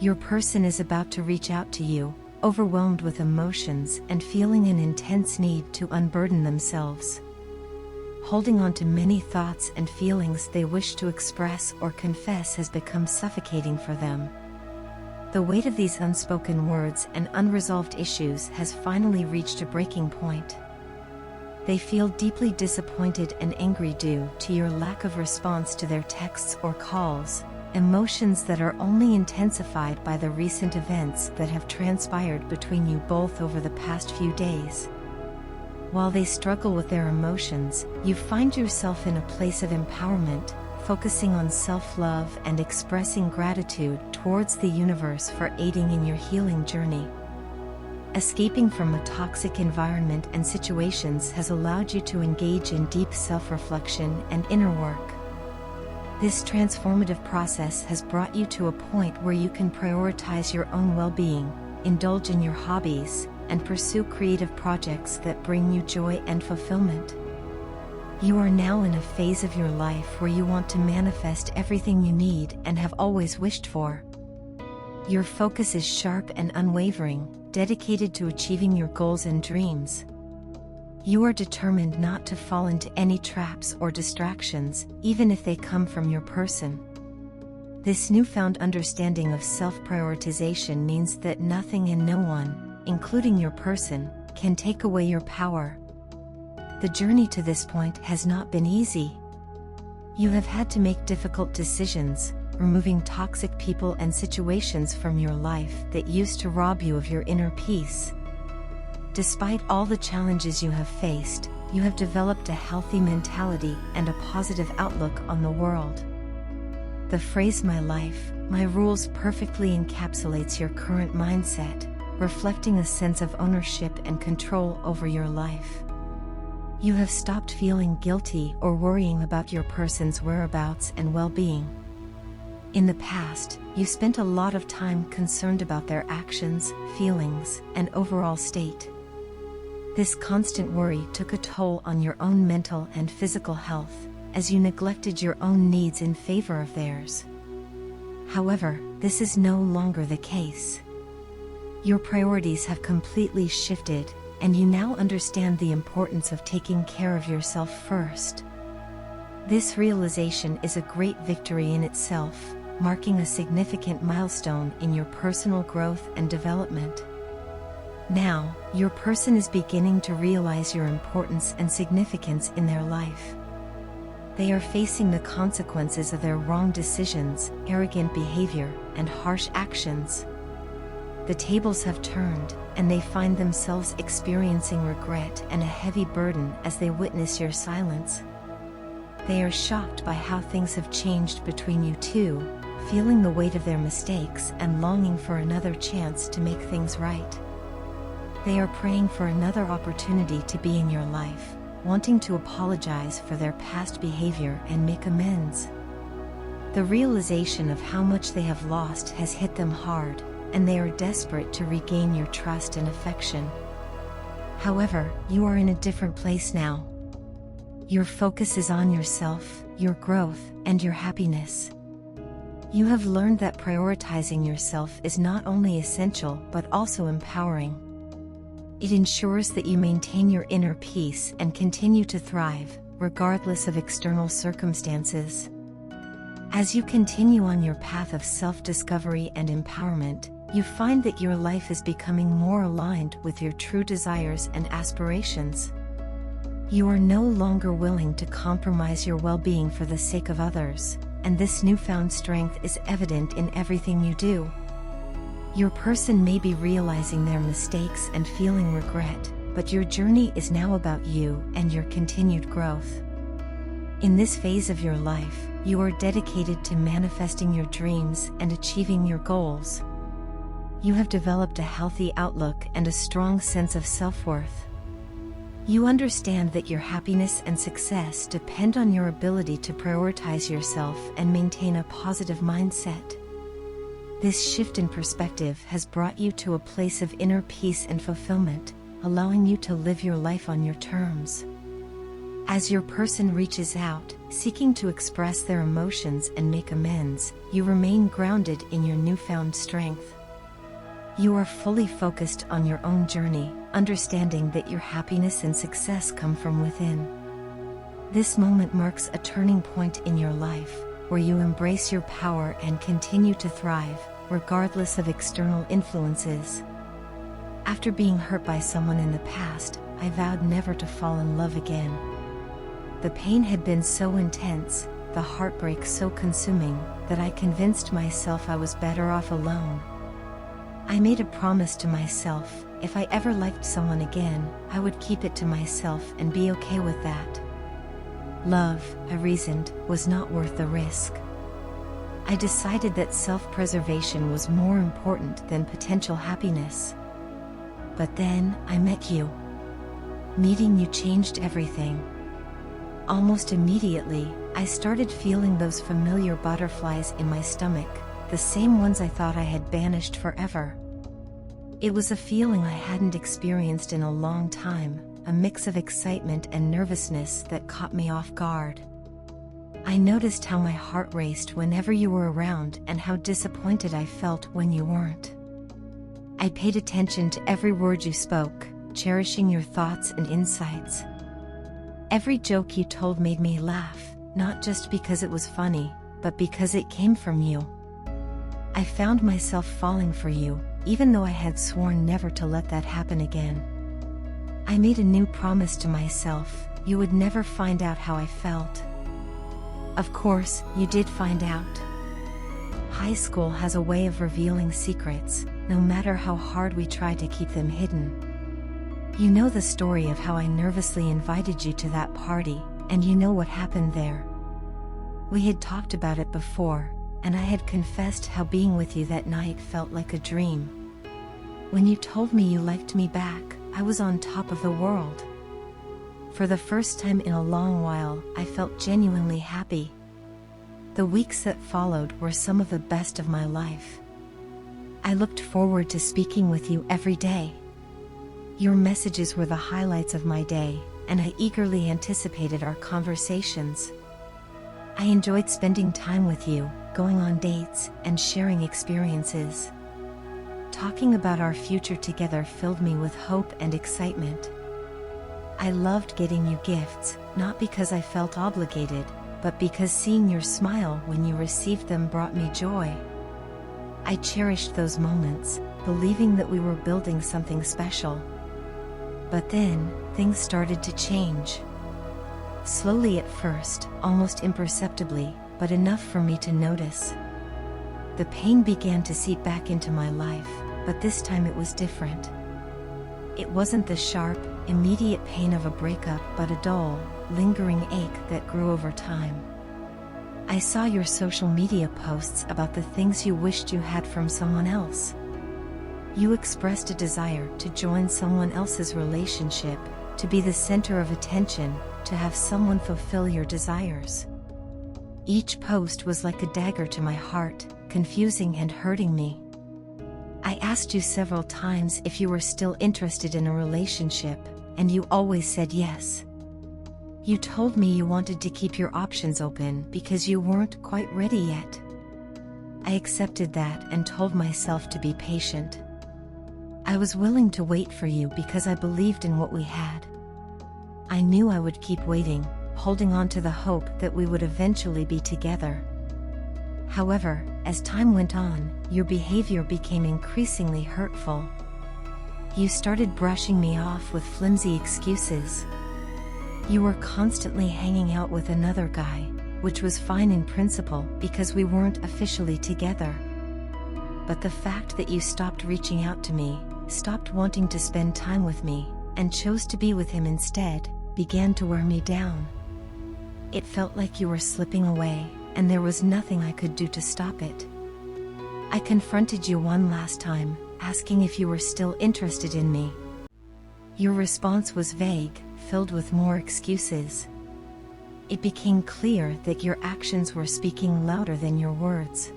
Your person is about to reach out to you, overwhelmed with emotions and feeling an intense need to unburden themselves. Holding on to many thoughts and feelings they wish to express or confess has become suffocating for them. The weight of these unspoken words and unresolved issues has finally reached a breaking point. They feel deeply disappointed and angry due to your lack of response to their texts or calls, emotions that are only intensified by the recent events that have transpired between you both over the past few days. While they struggle with their emotions, you find yourself in a place of empowerment, focusing on self-love and expressing gratitude towards the universe for aiding in your healing journey. Escaping from a toxic environment and situations has allowed you to engage in deep self-reflection and inner work. This transformative process has brought you to a point where you can prioritize your own well-being, indulge in your hobbies, and pursue creative projects that bring you joy and fulfillment. You are now in a phase of your life where you want to manifest everything you need and have always wished for. Your focus is sharp and unwavering, dedicated to achieving your goals and dreams. You are determined not to fall into any traps or distractions, even if they come from your person. This newfound understanding of self-prioritization means that nothing and no one, including your person, can take away your power. The journey to this point has not been easy. You have had to make difficult decisions, removing toxic people and situations from your life that used to rob you of your inner peace. Despite all the challenges you have faced, you have developed a healthy mentality and a positive outlook on the world. The phrase "my life, my rules" perfectly encapsulates your current mindset, reflecting a sense of ownership and control over your life. You have stopped feeling guilty or worrying about your person's whereabouts and well-being. In the past, you spent a lot of time concerned about their actions, feelings, and overall state. This constant worry took a toll on your own mental and physical health, as you neglected your own needs in favor of theirs. However, this is no longer the case. Your priorities have completely shifted, and you now understand the importance of taking care of yourself first. This realization is a great victory in itself, marking a significant milestone in your personal growth and development. Now, your person is beginning to realize your importance and significance in their life. They are facing the consequences of their wrong decisions, arrogant behavior, and harsh actions. The tables have turned, and they find themselves experiencing regret and a heavy burden as they witness your silence. They are shocked by how things have changed between you two, feeling the weight of their mistakes and longing for another chance to make things right. They are praying for another opportunity to be in your life, wanting to apologize for their past behavior and make amends. The realization of how much they have lost has hit them hard, and they are desperate to regain your trust and affection. However, you are in a different place now. Your focus is on yourself, your growth, and your happiness. You have learned that prioritizing yourself is not only essential but also empowering. It ensures that you maintain your inner peace and continue to thrive, regardless of external circumstances. As you continue on your path of self-discovery and empowerment, you find that your life is becoming more aligned with your true desires and aspirations. You are no longer willing to compromise your well-being for the sake of others, and this newfound strength is evident in everything you do. Your person may be realizing their mistakes and feeling regret, but your journey is now about you and your continued growth. In this phase of your life, you are dedicated to manifesting your dreams and achieving your goals. You have developed a healthy outlook and a strong sense of self-worth. You understand that your happiness and success depend on your ability to prioritize yourself and maintain a positive mindset. This shift in perspective has brought you to a place of inner peace and fulfillment, allowing you to live your life on your terms. As your person reaches out, seeking to express their emotions and make amends, you remain grounded in your newfound strength. You are fully focused on your own journey, understanding that your happiness and success come from within. This moment marks a turning point in your life, where you embrace your power and continue to thrive, regardless of external influences. After being hurt by someone in the past, I vowed never to fall in love again. The pain had been so intense, the heartbreak so consuming, that I convinced myself I was better off alone. I made a promise to myself, if I ever liked someone again, I would keep it to myself and be okay with that. Love, I reasoned, was not worth the risk. I decided that self-preservation was more important than potential happiness. But then, I met you. Meeting you changed everything. Almost immediately, I started feeling those familiar butterflies in my stomach, the same ones I thought I had banished forever. It was a feeling I hadn't experienced in a long time, a mix of excitement and nervousness that caught me off guard. I noticed how my heart raced whenever you were around and how disappointed I felt when you weren't. I paid attention to every word you spoke, cherishing your thoughts and insights. Every joke you told made me laugh, not just because it was funny, but because it came from you. I found myself falling for you, even though I had sworn never to let that happen again. I made a new promise to myself, you would never find out how I felt. Of course, you did find out. High school has a way of revealing secrets, no matter how hard we try to keep them hidden. You know the story of how I nervously invited you to that party, and you know what happened there. We had talked about it before, and I had confessed how being with you that night felt like a dream. When you told me you liked me back, I was on top of the world. For the first time in a long while, I felt genuinely happy. The weeks that followed were some of the best of my life. I looked forward to speaking with you every day. Your messages were the highlights of my day, and I eagerly anticipated our conversations. I enjoyed spending time with you, going on dates, and sharing experiences. Talking about our future together filled me with hope and excitement. I loved getting you gifts, not because I felt obligated, but because seeing your smile when you received them brought me joy. I cherished those moments, believing that we were building something special. But then, things started to change. Slowly at first, almost imperceptibly, but enough for me to notice. The pain began to seep back into my life, but this time it was different. It wasn't the sharp, immediate pain of a breakup, but a dull, lingering ache that grew over time. I saw your social media posts about the things you wished you had from someone else. You expressed a desire to join someone else's relationship, to be the center of attention, to have someone fulfill your desires. Each post was like a dagger to my heart, confusing and hurting me. I asked you several times if you were still interested in a relationship, and you always said yes. You told me you wanted to keep your options open because you weren't quite ready yet. I accepted that and told myself to be patient. I was willing to wait for you because I believed in what we had. I knew I would keep waiting, holding on to the hope that we would eventually be together. However, as time went on, your behavior became increasingly hurtful. You started brushing me off with flimsy excuses. You were constantly hanging out with another guy, which was fine in principle because we weren't officially together. But the fact that you stopped reaching out to me, stopped wanting to spend time with me, and chose to be with him instead, began to wear me down. It felt like you were slipping away, and there was nothing I could do to stop it. I confronted you one last time, asking if you were still interested in me. Your response was vague, filled with more excuses. It became clear that your actions were speaking louder than your words.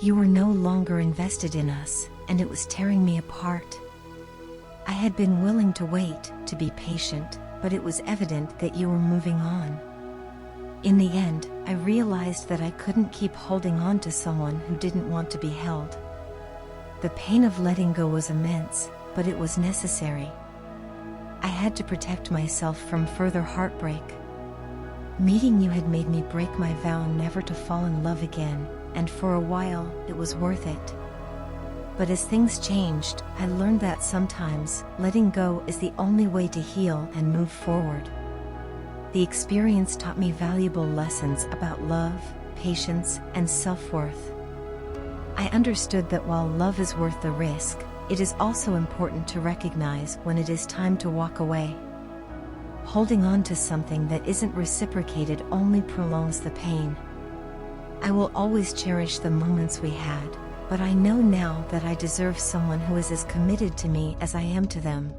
You were no longer invested in us, and it was tearing me apart. I had been willing to wait, to be patient, but it was evident that you were moving on. In the end, I realized that I couldn't keep holding on to someone who didn't want to be held. The pain of letting go was immense, but it was necessary. I had to protect myself from further heartbreak. Meeting you had made me break my vow never to fall in love again, and for a while, it was worth it. But as things changed, I learned that sometimes, letting go is the only way to heal and move forward. The experience taught me valuable lessons about love, patience, and self-worth. I understood that while love is worth the risk, it is also important to recognize when it is time to walk away. Holding on to something that isn't reciprocated only prolongs the pain. I will always cherish the moments we had, but I know now that I deserve someone who is as committed to me as I am to them.